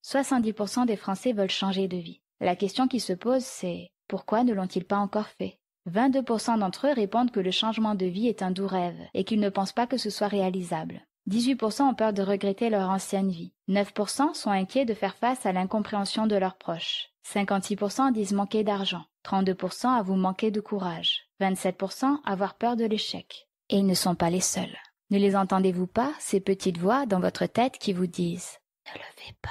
70% des Français veulent changer de vie. La question qui se pose, c'est pourquoi ne l'ont-ils pas encore fait? 22% d'entre eux répondent que le changement de vie est un doux rêve et qu'ils ne pensent pas que ce soit réalisable. 18% ont peur de regretter leur ancienne vie. 9% sont inquiets de faire face à l'incompréhension de leurs proches. 56% disent manquer d'argent. 32% avouent manquer de courage. 27% avoir peur de l'échec. Et ils ne sont pas les seuls. Ne les entendez-vous pas, ces petites voix dans votre tête qui vous disent « Ne le fais pas,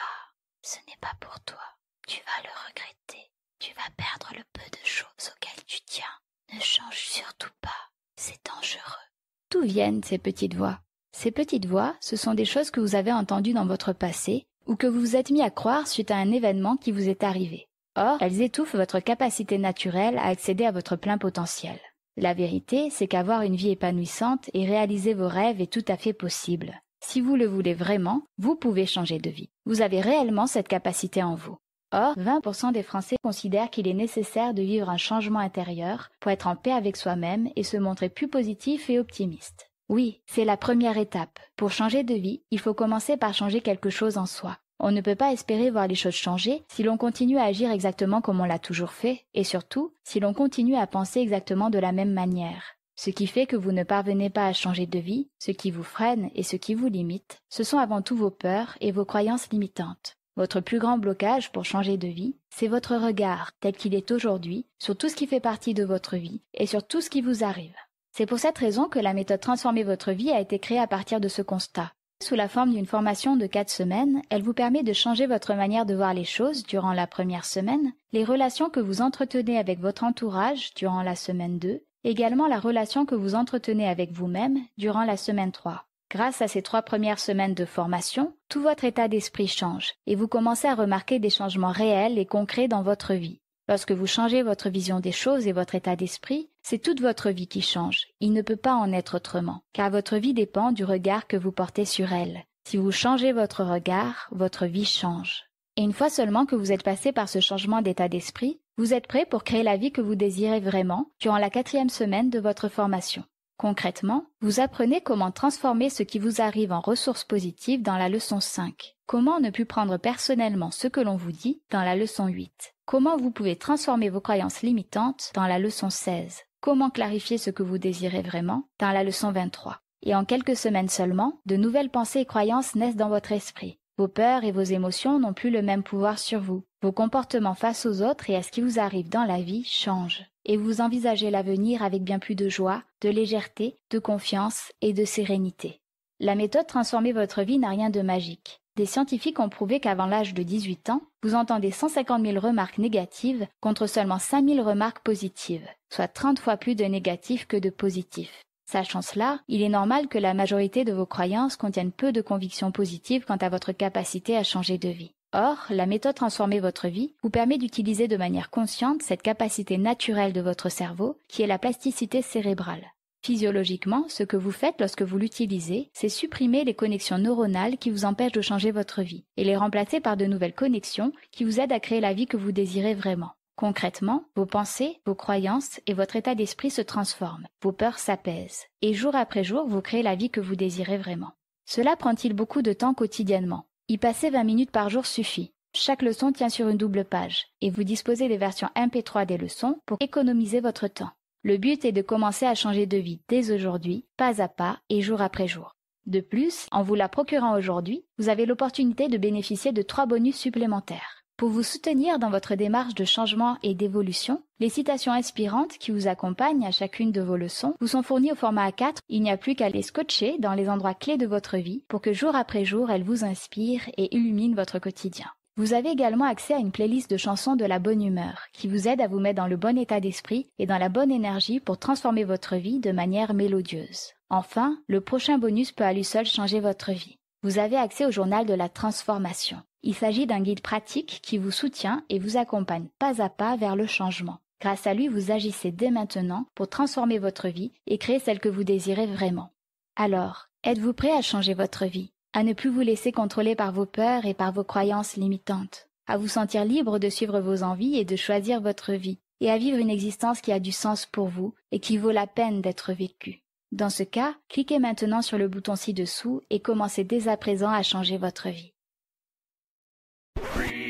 ce n'est pas pour toi. Tu vas le regretter. Tu vas perdre le peu de choses auxquelles tu tiens. Ne change surtout pas. C'est dangereux. » D'où viennent ces petites voix? Ces petites voix, ce sont des choses que vous avez entendues dans votre passé ou que vous vous êtes mis à croire suite à un événement qui vous est arrivé. Or, elles étouffent votre capacité naturelle à accéder à votre plein potentiel. La vérité, c'est qu'avoir une vie épanouissante et réaliser vos rêves est tout à fait possible. Si vous le voulez vraiment, vous pouvez changer de vie. Vous avez réellement cette capacité en vous. Or, 20% des Français considèrent qu'il est nécessaire de vivre un changement intérieur pour être en paix avec soi-même et se montrer plus positif et optimiste. Oui, c'est la première étape. Pour changer de vie, il faut commencer par changer quelque chose en soi. On ne peut pas espérer voir les choses changer si l'on continue à agir exactement comme on l'a toujours fait, et surtout, si l'on continue à penser exactement de la même manière. Ce qui fait que vous ne parvenez pas à changer de vie, ce qui vous freine et ce qui vous limite, ce sont avant tout vos peurs et vos croyances limitantes. Votre plus grand blocage pour changer de vie, c'est votre regard, tel qu'il est aujourd'hui, sur tout ce qui fait partie de votre vie et sur tout ce qui vous arrive. C'est pour cette raison que la méthode Transformer votre vie a été créée à partir de ce constat. Sous la forme d'une formation de 4 semaines, elle vous permet de changer votre manière de voir les choses durant la première semaine, les relations que vous entretenez avec votre entourage durant la semaine 2, également la relation que vous entretenez avec vous-même durant la semaine 3. Grâce à ces 3 premières semaines de formation, tout votre état d'esprit change et vous commencez à remarquer des changements réels et concrets dans votre vie. Lorsque vous changez votre vision des choses et votre état d'esprit, c'est toute votre vie qui change. Il ne peut pas en être autrement, car votre vie dépend du regard que vous portez sur elle. Si vous changez votre regard, votre vie change. Et une fois seulement que vous êtes passé par ce changement d'état d'esprit, vous êtes prêt pour créer la vie que vous désirez vraiment durant la 4e semaine de votre formation. Concrètement, vous apprenez comment transformer ce qui vous arrive en ressources positives dans la leçon 5. Comment ne plus prendre personnellement ce que l'on vous dit dans la leçon 8. Comment vous pouvez transformer vos croyances limitantes dans la leçon 16. Comment clarifier ce que vous désirez vraiment dans la leçon 23. Et en quelques semaines seulement, de nouvelles pensées et croyances naissent dans votre esprit. Vos peurs et vos émotions n'ont plus le même pouvoir sur vous. Vos comportements face aux autres et à ce qui vous arrive dans la vie changent. Et vous envisagez l'avenir avec bien plus de joie, de légèreté, de confiance et de sérénité. La méthode Transformer votre vie n'a rien de magique. Des scientifiques ont prouvé qu'avant l'âge de 18 ans, vous entendez 150 000 remarques négatives contre seulement 5 000 remarques positives, soit 30 fois plus de négatifs que de positifs. Sachant cela, il est normal que la majorité de vos croyances contiennent peu de convictions positives quant à votre capacité à changer de vie. Or, la méthode Transformer votre vie vous permet d'utiliser de manière consciente cette capacité naturelle de votre cerveau qui est la plasticité cérébrale. Physiologiquement, ce que vous faites lorsque vous l'utilisez, c'est supprimer les connexions neuronales qui vous empêchent de changer votre vie et les remplacer par de nouvelles connexions qui vous aident à créer la vie que vous désirez vraiment. Concrètement, vos pensées, vos croyances et votre état d'esprit se transforment, vos peurs s'apaisent, et jour après jour, vous créez la vie que vous désirez vraiment. Cela prend-il beaucoup de temps quotidiennement? Y passer 20 minutes par jour suffit. Chaque leçon tient sur une double page, et vous disposez des versions MP3 des leçons pour économiser votre temps. Le but est de commencer à changer de vie dès aujourd'hui, pas à pas et jour après jour. De plus, en vous la procurant aujourd'hui, vous avez l'opportunité de bénéficier de 3 bonus supplémentaires. Pour vous soutenir dans votre démarche de changement et d'évolution, les citations inspirantes qui vous accompagnent à chacune de vos leçons vous sont fournies au format A4. Il n'y a plus qu'à les scotcher dans les endroits clés de votre vie pour que jour après jour, elles vous inspirent et illuminent votre quotidien. Vous avez également accès à une playlist de chansons de la bonne humeur qui vous aide à vous mettre dans le bon état d'esprit et dans la bonne énergie pour transformer votre vie de manière mélodieuse. Enfin, le prochain bonus peut à lui seul changer votre vie. Vous avez accès au journal de la transformation. Il s'agit d'un guide pratique qui vous soutient et vous accompagne pas à pas vers le changement. Grâce à lui, vous agissez dès maintenant pour transformer votre vie et créer celle que vous désirez vraiment. Alors, êtes-vous prêt à changer votre vie? À ne plus vous laisser contrôler par vos peurs et par vos croyances limitantes, à vous sentir libre de suivre vos envies et de choisir votre vie, et à vivre une existence qui a du sens pour vous et qui vaut la peine d'être vécue. Dans ce cas, cliquez maintenant sur le bouton ci-dessous et commencez dès à présent à changer votre vie.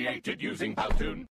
created using Powtoon.